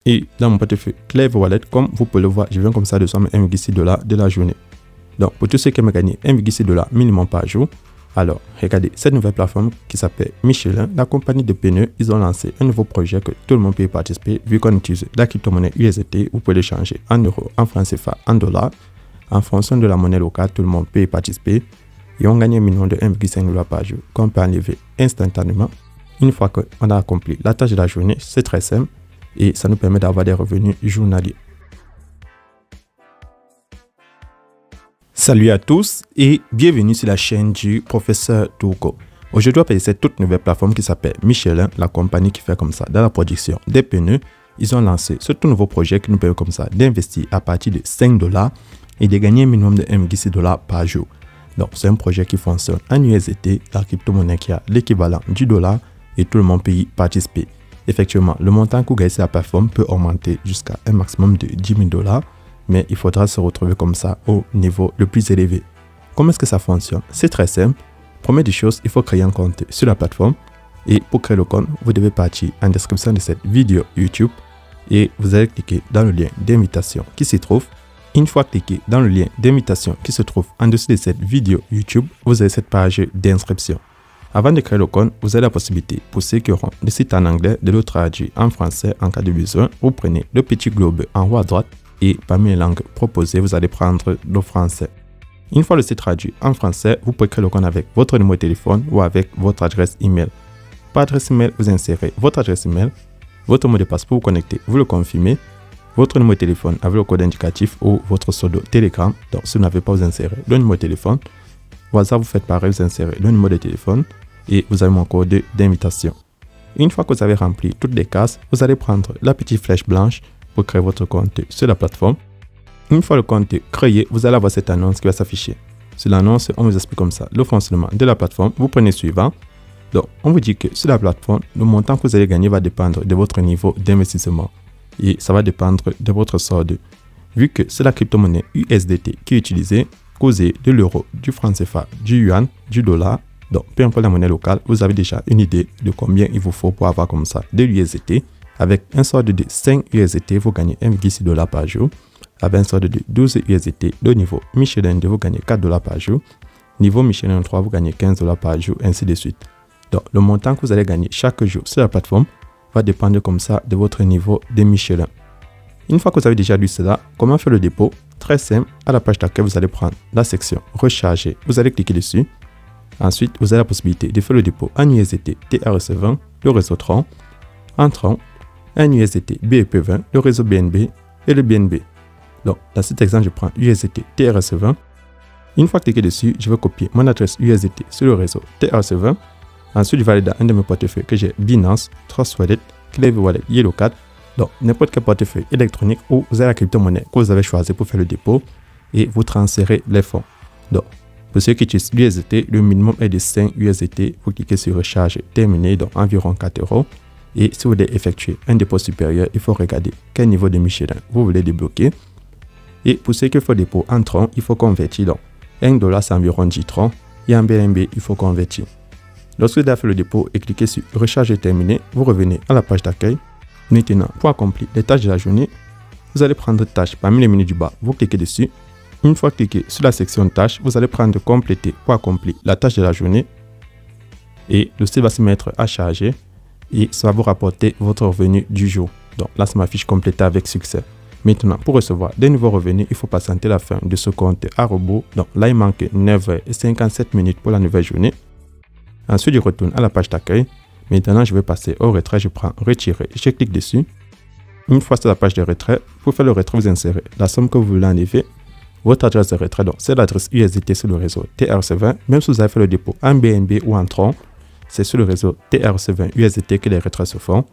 Et dans mon portefeuille Clever Wallet, comme vous pouvez le voir, je viens comme ça de sommes $1,6 de la journée. Donc, pour tous ceux qui aiment gagner $1,6 minimum par jour, alors regardez cette nouvelle plateforme qui s'appelle Michelin, la compagnie de pneus. Ils ont lancé un nouveau projet que tout le monde peut y participer. Vu qu'on utilise la crypto-monnaie USDT, vous pouvez l'échanger en euros, en francs CFA, en dollars. En fonction de la monnaie locale, tout le monde peut y participer. Et on gagne un minimum de $1,5 par jour qu'on peut enlever instantanément. Une fois qu'on a accompli la tâche de la journée, c'est très simple et ça nous permet d'avoir des revenus journaliers. Salut à tous et bienvenue sur la chaîne du professeur Touko. Aujourd'hui, on va parler de cette toute nouvelle plateforme qui s'appelle Michelin, la compagnie qui fait comme ça dans la production des pneus. Ils ont lancé ce tout nouveau projet qui nous permet comme ça d'investir à partir de $5 et de gagner un minimum de $1,6 par jour. Donc, c'est un projet qui fonctionne en USDT, la crypto-monnaie qui a l'équivalent du dollar et tout le monde peut y participer. Effectivement, le montant que vous gagnez sur la plateforme peut augmenter jusqu'à un maximum de $10,000. Mais il faudra se retrouver comme ça au niveau le plus élevé. Comment est-ce que ça fonctionne? C'est très simple. Première des choses, il faut créer un compte sur la plateforme. Et pour créer le compte, vous devez partir en description de cette vidéo YouTube et vous allez cliquer dans le lien d'invitation qui s'y trouve. Une fois cliqué dans le lien d'invitation qui se trouve en dessous de cette vidéo YouTube, vous avez cette page d'inscription. Avant de créer le compte, vous avez la possibilité, pour ceux qui auront le site en anglais, de le traduire en français en cas de besoin. Vous prenez le petit globe en haut à droite. Et parmi les langues proposées, vous allez prendre le français. Une fois le site traduit en français, vous pouvez créer le compte avec votre numéro de téléphone ou avec votre adresse email. Par adresse email, vous insérez votre adresse email, votre mot de passe pour vous connecter, vous le confirmez, votre numéro de téléphone avec le code indicatif ou votre pseudo Telegram. Donc, si vous n'avez pas, vous insérez le numéro de téléphone. WhatsApp, vous faites pareil, vous insérez le numéro de téléphone et vous avez mon code d'invitation. Une fois que vous avez rempli toutes les cases, vous allez prendre la petite flèche blanche pour créer votre compte sur la plateforme. Une fois le compte créé, vous allez avoir cette annonce qui va s'afficher. Sur l'annonce, on vous explique comme ça le fonctionnement de la plateforme. Vous prenez suivant. Donc, on vous dit que sur la plateforme, le montant que vous allez gagner va dépendre de votre niveau d'investissement. Et ça va dépendre de votre solde. Vu que c'est la crypto-monnaie USDT qui est utilisée, causée de l'euro, du franc CFA, du yuan, du dollar. Donc, peu importe la monnaie locale, vous avez déjà une idée de combien il vous faut pour avoir comme ça de l'USDT. Avec un solde de 5 USDT, vous gagnez $1,6 par jour. Avec un solde de 12 USDT, le niveau Michelin 2, vous gagnez $4 par jour. Niveau Michelin 3, vous gagnez $15 par jour, ainsi de suite. Donc, le montant que vous allez gagner chaque jour sur la plateforme va dépendre comme ça de votre niveau de Michelin. Une fois que vous avez déjà lu cela, comment faire le dépôt? Très simple, à la page d'accueil, vous allez prendre la section Recharger. Vous allez cliquer dessus. Ensuite, vous avez la possibilité de faire le dépôt en USDT TRC20, le réseau Tron, en Tron, un USDT BEP20, le réseau BNB et le BNB. Donc, dans cet exemple, je prends USDT TRC20. Une fois cliqué dessus, je vais copier mon adresse USDT sur le réseau TRC20. Ensuite, je vais aller dans un de mes portefeuilles que j'ai Binance, Trust Wallet, Clever Wallet, Yellowcat. Donc, n'importe quel portefeuille électronique où vous avez la crypto-monnaie que vous avez choisi pour faire le dépôt et vous transférez les fonds. Donc, pour ceux qui utilisent l'USDT, le minimum est de 5 USDT. Vous cliquez sur Recharge terminé, donc environ 4 €. Et si vous voulez effectuer un dépôt supérieur, il faut regarder quel niveau de Michelin vous voulez débloquer. Et pour ceux qui font dépôt en Tron, il faut convertir. Donc, $1 c'est environ 10 Tron. Et en BNB, il faut convertir. Lorsque vous avez fait le dépôt et cliquez sur Recharger terminé, vous revenez à la page d'accueil. Maintenant, pour accomplir les tâches de la journée, vous allez prendre tâches parmi les menus du bas. Vous cliquez dessus. Une fois cliqué sur la section tâches, vous allez prendre compléter pour accomplir la tâche de la journée. Et le site va se mettre à charger. Et ça va vous rapporter votre revenu du jour. Donc là, ça m'affiche complété avec succès. Maintenant, pour recevoir des nouveaux revenus, il faut patienter la fin de ce compte à rebours. Donc là, il manque 9h57 pour la nouvelle journée. Ensuite, je retourne à la page d'accueil. Maintenant, je vais passer au retrait. Je prends retirer. Je clique dessus. Une fois sur la page de retrait, pour faire le retrait, vous insérez la somme que vous voulez enlever. Votre adresse de retrait, donc c'est l'adresse USDT sur le réseau TRC20. Même si vous avez fait le dépôt en BNB ou en Tron, c'est sur le réseau TRC20 USDT que les retraits se font.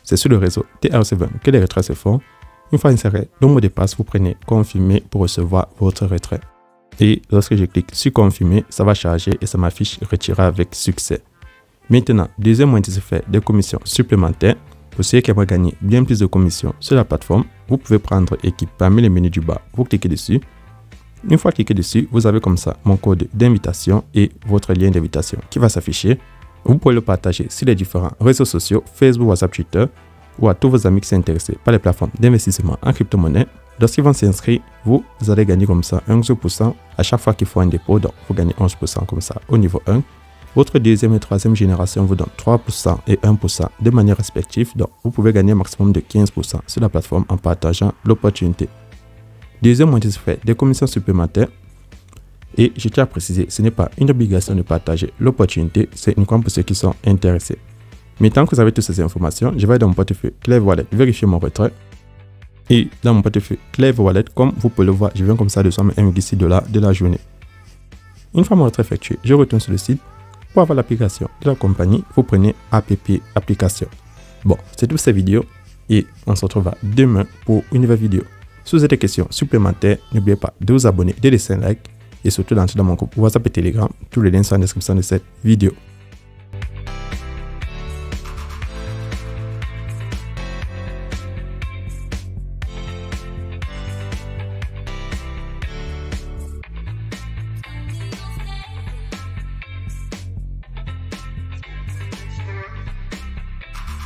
C'est sur le réseau TRC20 que les retraits se font. Une fois inséré le mot de passe, vous prenez confirmer pour recevoir votre retrait. Et lorsque je clique sur confirmer, ça va charger et ça m'affiche retirer avec succès. Maintenant, deuxième moyen de se faire des commissions supplémentaires. Pour ceux qui aimeraient gagner bien plus de commissions sur la plateforme, vous pouvez prendre équipe parmi les menus du bas. Vous cliquez dessus. Une fois cliqué dessus, vous avez comme ça mon code d'invitation et votre lien d'invitation qui va s'afficher. Vous pouvez le partager sur les différents réseaux sociaux, Facebook, WhatsApp, Twitter. ou à tous vos amis qui sont intéressés par les plateformes d'investissement en crypto-monnaie. Lorsqu'ils vont s'inscrire, vous allez gagner comme ça 11% à chaque fois qu'il faut un dépôt. Donc, vous gagnez 11% comme ça au niveau 1. Votre deuxième et troisième génération vous donne 3% et 1% de manière respective. Donc, vous pouvez gagner un maximum de 15% sur la plateforme en partageant l'opportunité. Deuxième moyen de se faire des commissions supplémentaires. Et je tiens à préciser, ce n'est pas une obligation de partager l'opportunité, c'est uniquement pour ceux qui sont intéressés. Mais tant que vous avez toutes ces informations, je vais dans mon portefeuille Clever Wallet vérifier mon retrait. Et dans mon portefeuille Clever Wallet, comme vous pouvez le voir, je viens comme ça de 1,6 $ de la journée. Une fois mon retrait effectué, je retourne sur le site. Pour avoir l'application de la compagnie, vous prenez app application. Bon, c'est toutes ces vidéos et on se retrouvera demain pour une nouvelle vidéo. Si vous avez des questions supplémentaires, n'oubliez pas de vous abonner, de laisser un like et surtout d'entrer dans mon groupe WhatsApp et Telegram. Tous les liens sont en description de cette vidéo.